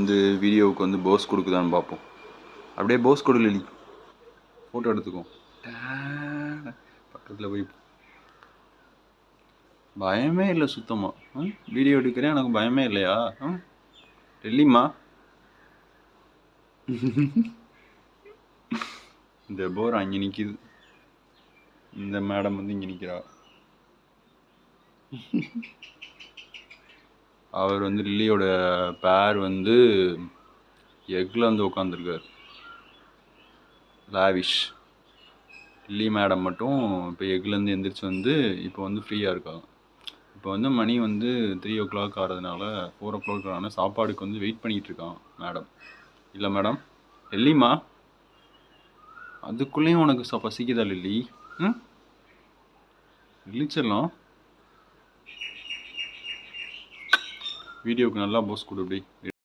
வந்து வீடியோவுக்கு வந்து போஸ் கொடுக்குதான்னு பார்ப்போம். அப்படியே போஸ் கொடு லில்லி. ஃபோட்டோ எடுத்துக்குவோம். பக்கத்தில் போய் பயமே இல்லை சுத்தமாக. வீடியோ எடுக்கிறேன், எனக்கு பயமே இல்லையா? டெல்லிம்மா. இந்த போர் அங்கே நிற்கிது. இந்த மேடம் வந்து இங்கே நிற்கிறா. அவர் வந்து லில்லியோட பேர் வந்து எக்கில் வந்து உட்காந்துருக்கார். லாவிஷ். லில்லி மேடம் மட்டும் இப்போ எக்லேருந்து எந்திரிச்சு வந்து இப்போ வந்து ஃப்ரீயாக இருக்காங்க. இப்போ வந்து மணி வந்து 3 o'clock ஆகிறதுனால 4 o'clock ஆனால் சாப்பாடுக்கு வந்து வெயிட் பண்ணிகிட்டு இருக்கான் மேடம். இல்லை மேடம் லில்லிம்மா, அதுக்குள்ளேயும் உனக்கு பசிக்குதா லில்லி? லில்லிச்சிடலாம். வீடியோவுக்கு நல்லா போஸ் கொடு அப்படி.